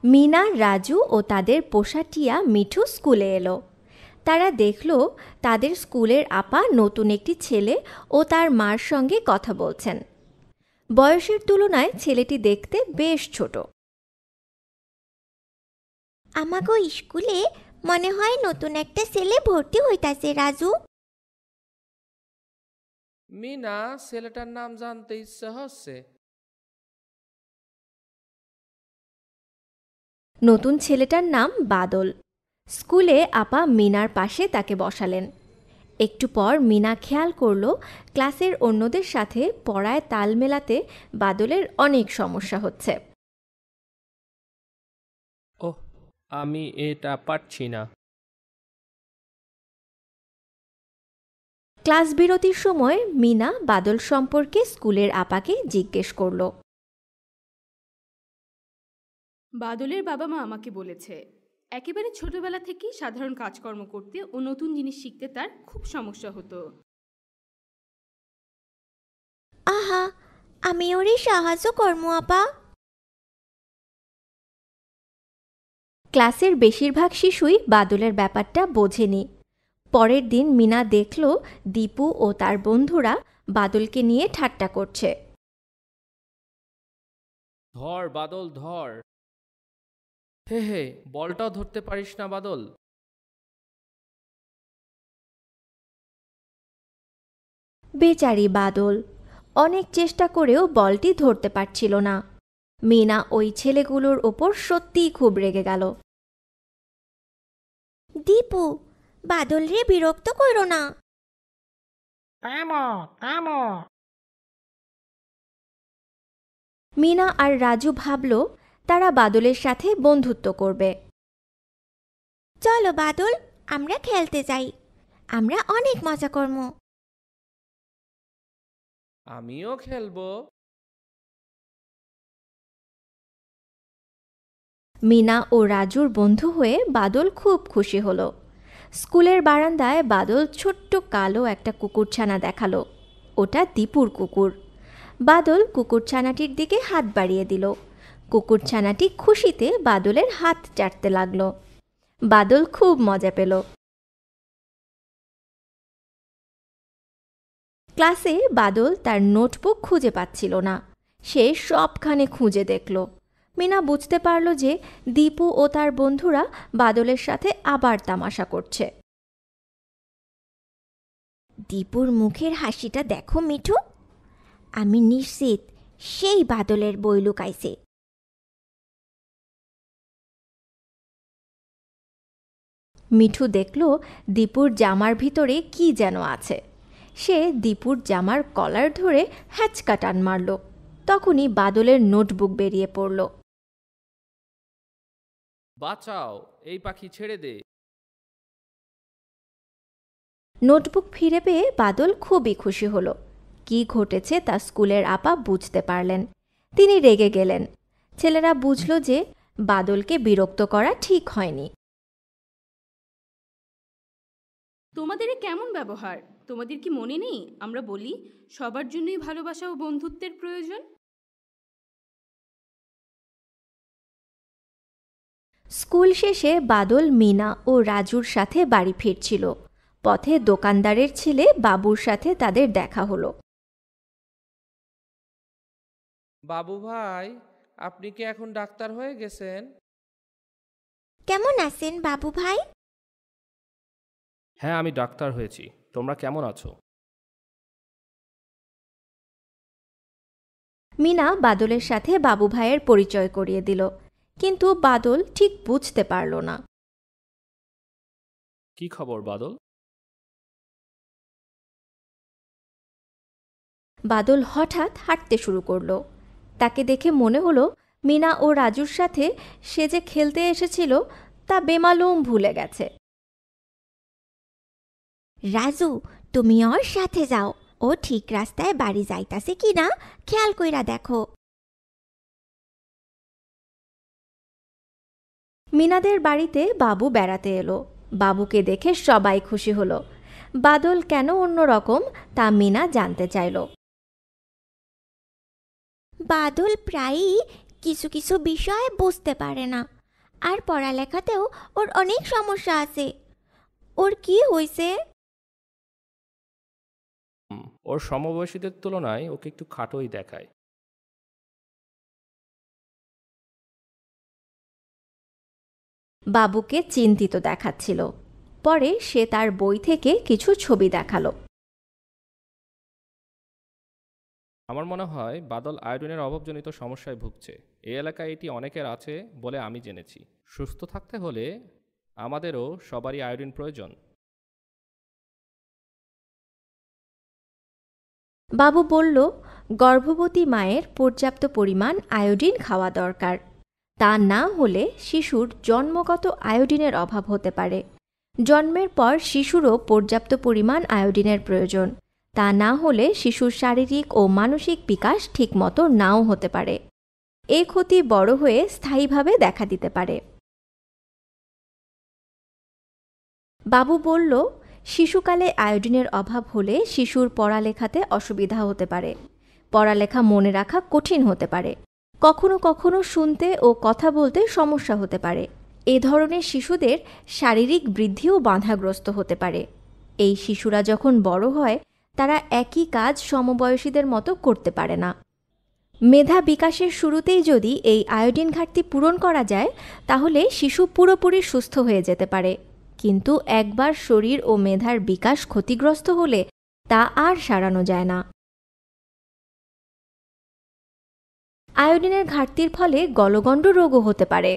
মিনা, রাজু ও তাদের পোষা টিয়া মিঠু স্কুলে এলো। তারা দেখল তাদের স্কুলের আপা নতুন একটি ছেলে ও তার মার সঙ্গে কথা বলছেন। বয়সের তুলনায় ছেলেটি দেখতে বেশ ছোট। আমাগো স্কুলে মনে হয় নতুন একটা ছেলে ভর্তি হইতাছে রাজু। মিনা, ছেলেটার নাম জানতে ইচ্ছা হচ্ছে। নতুন ছেলেটার নাম বাদল। স্কুলে আপা মিনার পাশে তাকে বসালেন। একটু পর মিনা খেয়াল করল ক্লাসের অন্যদের সাথে পড়ায় তাল মেলাতে বাদলের অনেক সমস্যা হচ্ছে। ওহ, আমি এটা পারছি না। ক্লাস বিরতির সময় মিনা বাদল সম্পর্কে স্কুলের আপাকে জিজ্ঞেস করল। বাদলের বাবা মা আমাকে বলেছে একেবারে ছোটবেলা থেকেই সাধারণ কাজকর্ম করতে ও নতুন জিনিস শিখতে তার খুব সমস্যা হতো। আহা, আমি ওরে সাহায্য করমু আপা। ক্লাসের বেশিরভাগ শিশুই বাদলের ব্যাপারটা বোঝেনি। পরের দিন মিনা দেখল দীপু ও তার বন্ধুরা বাদলকে নিয়ে ঠাট্টা করছে। ধর বাদল, ধর। হে হে, বলটাও ধরতে পারিস না বাদল। বেচারি বাদল অনেক চেষ্টা করেও বলটি ধরতে পারছিল না। মিনা ওই ছেলেগুলোর ওপর সত্যিই খুব রেগে গেল। দীপু, বাদল রে বিরক্ত করো না। মিনা আর রাজু ভাবল তারা বাদলের সাথে বন্ধুত্ব করবে। চলো বাদল, আমরা খেলতে যাই, আমরা অনেক মজা করবো। আমিও খেলবো। মিনা ও রাজুর বন্ধু হয়ে বাদল খুব খুশি হলো। স্কুলের বারান্দায় বাদল ছোট্ট কালো একটা কুকুরছানা দেখালো। ওটা দীপুর কুকুর। বাদল কুকুরছানাটির দিকে হাত বাড়িয়ে দিল। কুকুরছানাটি খুশিতে বাদলের হাত চাটতে লাগলো। বাদল খুব মজা পেল। ক্লাসে বাদল তার নোটবুক খুঁজে পাচ্ছিল না। সে সবখানে খুঁজে দেখল। মিনা বুঝতে পারল যে দীপু ও তার বন্ধুরা বাদলের সাথে আবার তামাশা করছে। দীপুর মুখের হাসিটা দেখো মিঠু, আমি নিশ্চিত সেই বাদলের বই লুকাইছে। মিঠু দেখল দীপুর জামার ভিতরে কি যেন আছে। সে দীপুর জামার কলার ধরে হ্যাচকা টান মারল। তখনই বাদলের নোটবুক বেরিয়ে পড়ল। বাঁচাও, এই পাখি ছেড়ে দে। নোটবুক ফিরে পেয়ে বাদল খুবই খুশি হলো। কি ঘটেছে তা স্কুলের আপা বুঝতে পারলেন। তিনি রেগে গেলেন। ছেলেরা বুঝল যে বাদলকে বিরক্ত করা ঠিক হয়নি। তোমাদের কেমন ব্যবহার? তোমাদের কি মনে নেই আমরা বলি সবার জন্যই ভালোবাসা ও বন্ধুত্বের প্রয়োজন? স্কুল শেষে বাদল মিনা ও রাজুর সাথে বাড়ি ফিরছিল। পথে দোকানদারের ছেলে বাবুর সাথে তাদের দেখা হলো। বাবু ভাই, আপনি কি এখন ডাক্তার হয়ে গেছেন? কেমন আছেন বাবু ভাই? হ্যাঁ, আমি ডাক্তার হয়েছি। তোমরা কেমন আছো? মিনা বাদলের সাথে বাবু ভাইয়ের পরিচয় করিয়ে দিল, কিন্তু বাদল ঠিক বুঝতে পারল না। কি খবর বাদল? বাদল হঠাৎ হাঁটতে শুরু করলো। তাকে দেখে মনে হলো মিনা ও রাজুর সাথে সে যে খেলতে এসেছিল তা বেমালুম ভুলে গেছে। রাজু, তুমি ওর সাথে যাও, ও ঠিক রাস্তায় বাড়ি যাইতাছে কিনা খেয়াল কইরা দেখো। মিনাদের বাড়িতে বাবু বেড়াতে এলো। বাবুকে দেখে সবাই খুশি হলো। বাদল কেন অন্যরকম তা মিনা জানতে চাইল। বাদল প্রায়ই কিছু কিছু বিষয় বুঝতে পারে না। আর পড়ালেখাতেও ওর অনেক সমস্যা আছে। ওর কি হয়েছে? ওর সমবয়সীদের তুলনায় ওকে একটু খাটোই দেখায়। বাবুকে চিন্তিত দেখাচ্ছিল। পরে সে তার বই থেকে কিছু ছবি দেখালো। আমার মনে হয় বাদল আয়োডিনের অভাবজনিত সমস্যায় ভুগছে। এই এলাকায় এটি অনেকের আছে বলে আমি জেনেছি। সুস্থ থাকতে হলে আমাদেরও সবারই আয়োডিন প্রয়োজন। বাবু বলল, গর্ভবতী মায়ের পর্যাপ্ত পরিমাণ আয়োডিন খাওয়া দরকার। তা না হলে শিশুর জন্মগত আয়োডিনের অভাব হতে পারে। জন্মের পর শিশুরও পর্যাপ্ত পরিমাণ আয়োডিনের প্রয়োজন। তা না হলে শিশুর শারীরিক ও মানসিক বিকাশ ঠিকমতো নাও হতে পারে। এই ক্ষতি বড় হয়ে স্থায়ীভাবে দেখা দিতে পারে। বাবু বলল, শিশুকালে আয়োডিনের অভাব হলে শিশুর পড়ালেখাতে অসুবিধা হতে পারে। পড়ালেখা মনে রাখা কঠিন হতে পারে। কখনো কখনো শুনতে ও কথা বলতে সমস্যা হতে পারে। এ ধরনের শিশুদের শারীরিক বৃদ্ধিও বাধাগ্রস্ত হতে পারে। এই শিশুরা যখন বড় হয় তারা একই কাজ সমবয়সীদের মতো করতে পারে না। মেধা বিকাশের শুরুতেই যদি এই আয়োডিন ঘাটতি পূরণ করা যায় তাহলে শিশু পুরোপুরি সুস্থ হয়ে যেতে পারে। কিন্তু একবার শরীর ও মেধার বিকাশ ক্ষতিগ্রস্ত হলে তা আর সারানো যায় না। আয়োডিনের ঘাটতির ফলে গলগণ্ড রোগও হতে পারে।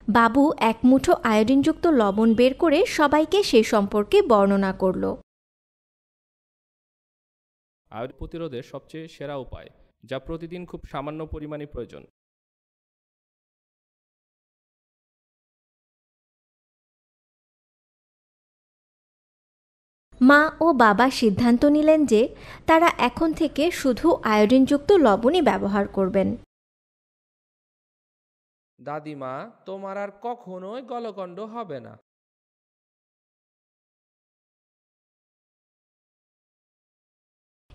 বাবু এক মুঠো আয়োডিনযুক্ত লবণ বের করে সবাইকে সে সম্পর্কে বর্ণনা করল। আয়োডিন প্রতিরোধের সবচেয়ে সেরা উপায়, যা প্রতিদিন খুব সামান্য পরিমাণে প্রয়োজন। মা ও বাবা সিদ্ধান্ত নিলেন যে তারা এখন থেকে শুধু আয়োডিনযুক্ত লবণই ব্যবহার করবেন। দাদিমা, তোমার আর কখনোই গলগণ্ড হবে না।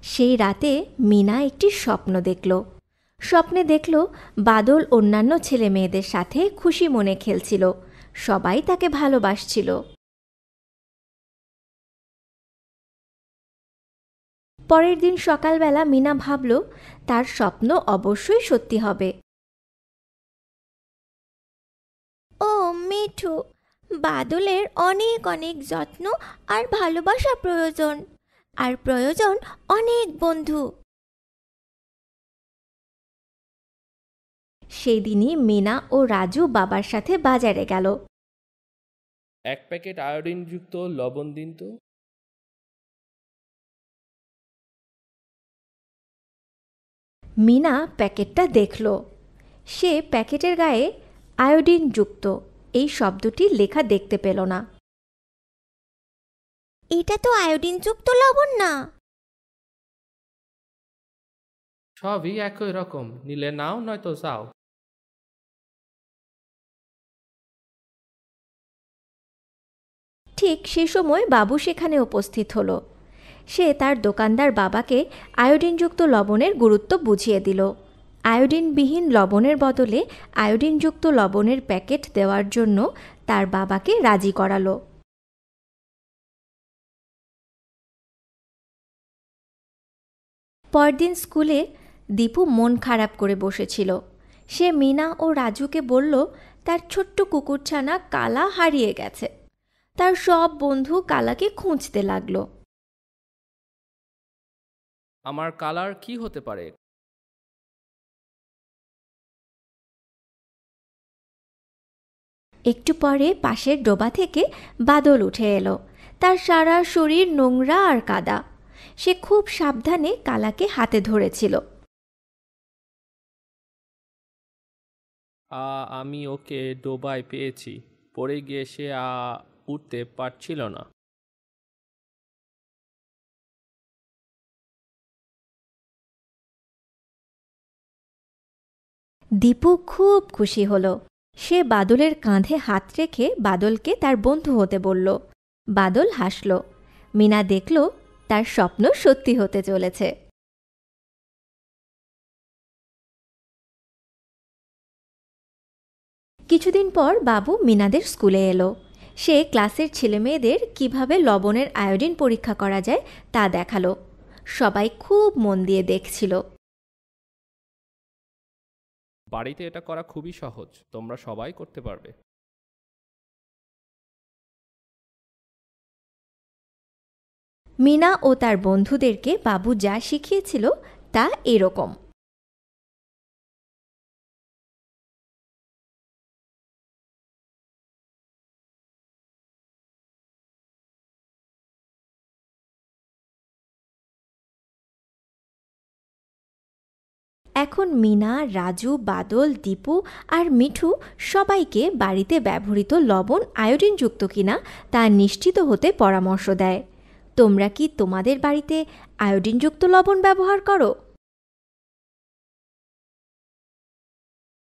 সেই রাতে মিনা একটি স্বপ্ন দেখল। স্বপ্নে দেখল বাদল অন্যান্য ছেলে মেয়েদের সাথে খুশি মনে খেলছিল। সবাই তাকে ভালোবাসছিল। পরের দিন সকালবেলা মিনা ভাবল তার স্বপ্ন অবশ্যই সত্যি হবে। ও মিঠু, বাদলের অনেক অনেক যত্ন আর ভালোবাসা প্রয়োজন। আর প্রয়োজন অনেক বন্ধু। সেই দিনই মিনা ও রাজু বাবার সাথে বাজারে গেল। 1 প্যাকেট আয়োডিনযুক্ত লবণ দিন তো। মিনা প্যাকেটটা দেখল। সে প্যাকেটের গায়ে আয়োডিনযুক্ত এই শব্দটি লেখা দেখতে পেল না। এটা তো আয়োডিনযুক্ত লবণ না। সবই একই রকম, নিলে নাও নয়তো যাও। ঠিক সে সময় বাবু সেখানে উপস্থিত হলো। সে তার দোকানদার বাবাকে আয়োডিনযুক্ত লবণের গুরুত্ব বুঝিয়ে দিল। আয়োডিনবিহীন লবণের বদলে আয়োডিনযুক্ত লবণের প্যাকেট দেওয়ার জন্য তার বাবাকে রাজি করালো। পরদিন স্কুলে দীপু মন খারাপ করে বসেছিল। সে মিনা ও রাজুকে বলল তার ছোট্ট কুকুরছানা কালা হারিয়ে গেছে। তার সব বন্ধু কালাকে খুঁজতে লাগলো। আমার কালার কি হতে পারে? একটু পরে পাশের ডোবা থেকে বাদল উঠে এলো। তার সারা শরীর নোংরা আর কাদা। সে খুব সাবধানে কালাকে হাতে ধরেছিল। আমি ওকে ডোবায় পেয়েছি। পড়ে গিয়ে সে উঠতে পারছিল না। দীপু খুব খুশি হলো। সে বাদলের কাঁধে হাত রেখে বাদলকে তার বন্ধু হতে বলল। বাদল হাসল। মিনা দেখল তার স্বপ্ন সত্যি হতে চলেছে। কিছুদিন পর বাবু মিনাদের স্কুলে এলো। সে ক্লাসের ছেলেমেয়েদের কিভাবে লবণের আয়োডিন পরীক্ষা করা যায় তা দেখালো। সবাই খুব মন দিয়ে দেখছিল। বাড়িতে এটা করা খুবই সহজ, তোমরা সবাই করতে পারবে। মিনা ও তার বন্ধুদেরকে বাবু যা শিখিয়েছিল তা এরকম। এখন মিনা, রাজু, বাদল, দীপু আর মিঠু সবাইকে বাড়িতে ব্যবহৃত লবণ আয়োডিনযুক্ত কিনা তা নিশ্চিত হতে পরামর্শ দেয়। তোমরা কি তোমাদের বাড়িতে আয়োডিনযুক্ত লবণ ব্যবহার করো?